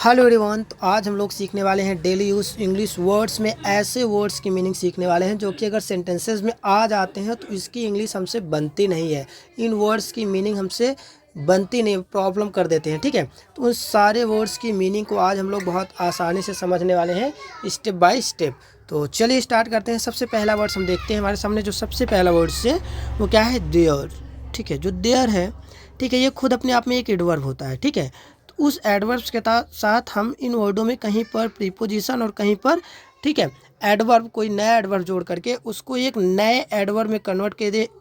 Hello everyone. तो आज हम लोग सीखने वाले हैं डेली यूज़ इंग्लिश वर्ड्स में ऐसे वर्ड्स की मीनिंग सीखने वाले हैं जो कि अगर सेंटेंसेस में आ जाते हैं तो इसकी इंग्लिश हमसे बनती नहीं है। इन वर्ड्स की मीनिंग हमसे बनती नहीं, प्रॉब्लम कर देते हैं। ठीक है, तो उन सारे वर्ड्स की मीनिंग को आज हम लोग बहुत आसानी से समझने वाले हैं स्टेप बाय स्टेप। तो चलिए स्टार्ट करते हैं। सबसे पहला वर्ड्स हम देखते हैं। हमारे सामने जो सबसे पहला वर्ड्स है वो क्या है? देयर। ठीक है, जो देयर है, ठीक है, ये खुद अपने आप में एक एडवर्ब होता है। ठीक है, उस एडवर्ब्स के साथ हम इन वर्डों में कहीं पर प्रीपोजिशन और कहीं पर, ठीक है, एडवर्ब, कोई नया एडवर्ब जोड़ करके उसको एक नए एडवर्ब में कन्वर्ट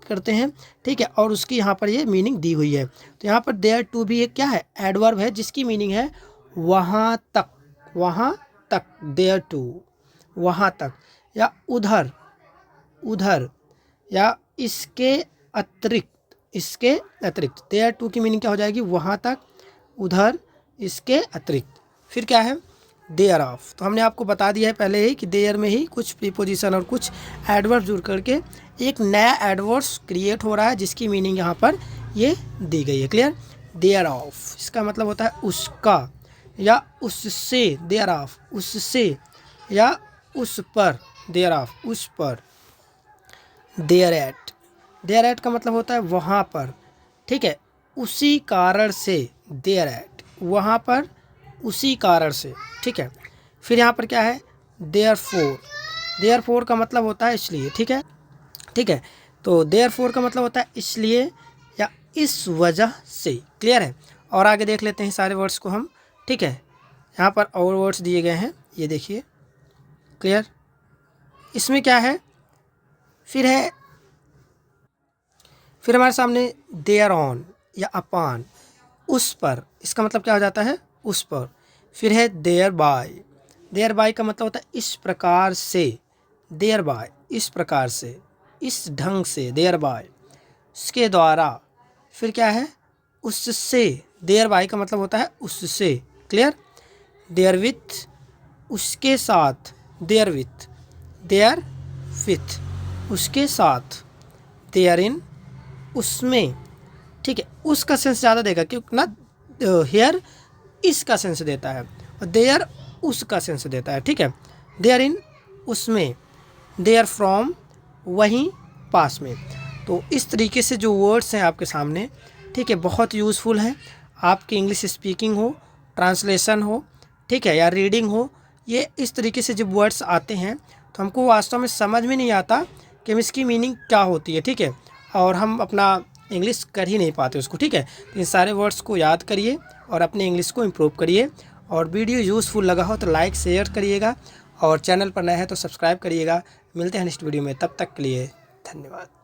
करते हैं। ठीक है, और उसकी यहाँ पर ये मीनिंग दी हुई है। तो यहाँ पर देयर टू भी एक क्या है? एडवर्ब है जिसकी मीनिंग है वहाँ तक। वहाँ तक, देयर टू, वहाँ तक, या उधर, उधर, या इसके अतिरिक्त, इसके अतिरिक्त। देयर टू की मीनिंग क्या हो जाएगी? वहाँ तक, उधर, इसके अतिरिक्त। फिर क्या है? Thereof. तो हमने आपको बता दिया है पहले ही कि देयर में ही कुछ प्रीपोजिशन और कुछ एडवर्ब जुड़ करके एक नया एडवर्ब्स क्रिएट हो रहा है जिसकी मीनिंग यहाँ पर ये दी गई है। क्लियर? देयर ऑफ इसका मतलब होता है उसका या उससे। देयर ऑफ, उससे या उस पर। देयर ऑफ, उस पर। देयर एट, देयर एट का मतलब होता है वहाँ पर। ठीक है, उसी कारण से। देयर एट, वहाँ पर, उसी कारण से। ठीक है, फिर यहाँ पर क्या है? There four. देयर फोर का मतलब होता है इसलिए। ठीक है, ठीक है, तो देयर फोर का मतलब होता है इसलिए या इस वजह से। क्लियर है? और आगे देख लेते हैं सारे वर्ड्स को हम। ठीक है, यहाँ पर और वर्ड्स दिए गए हैं, ये देखिए। क्लियर? इसमें क्या है? फिर हमारे सामने देयर ऑन या अपान, उस पर। इसका मतलब क्या हो जाता है? उस पर। फिर है देयर बाय। देयर बाय का मतलब होता है इस प्रकार से। देयर बाय, इस प्रकार से, इस ढंग से। देयर बाय, उसके द्वारा। फिर क्या है? उससे। देयर बाय का मतलब होता है उससे। क्लियर? देयर विथ, उसके साथ। देयर विथ, देयर विथ, उसके साथ। देयर इन, उसमें। ठीक है, उसका सेंस ज़्यादा देगा क्योंकि ना हेयर इसका सेंस देता है और देयर उसका सेंस देता है। ठीक है, देयर इन, उसमें। देयर फ्रॉम, वहीं, पास में। तो इस तरीके से जो वर्ड्स हैं आपके सामने, ठीक है, बहुत यूज़फुल है। आपकी इंग्लिश स्पीकिंग हो, ट्रांसलेशन हो, ठीक है, या रीडिंग हो, ये इस तरीके से जब वर्ड्स आते हैं तो हमको वास्तव में समझ में नहीं आता कि इसकी मीनिंग क्या होती है। ठीक है, और हम अपना इंग्लिश कर ही नहीं पाते उसको। ठीक है, तो इन सारे वर्ड्स को याद करिए और अपने इंग्लिश को इम्प्रूव करिए। और वीडियो यूज़फुल लगा हो तो लाइक शेयर करिएगा और चैनल पर नए हैं तो सब्सक्राइब करिएगा। मिलते हैं नेक्स्ट वीडियो में, तब तक के लिए धन्यवाद।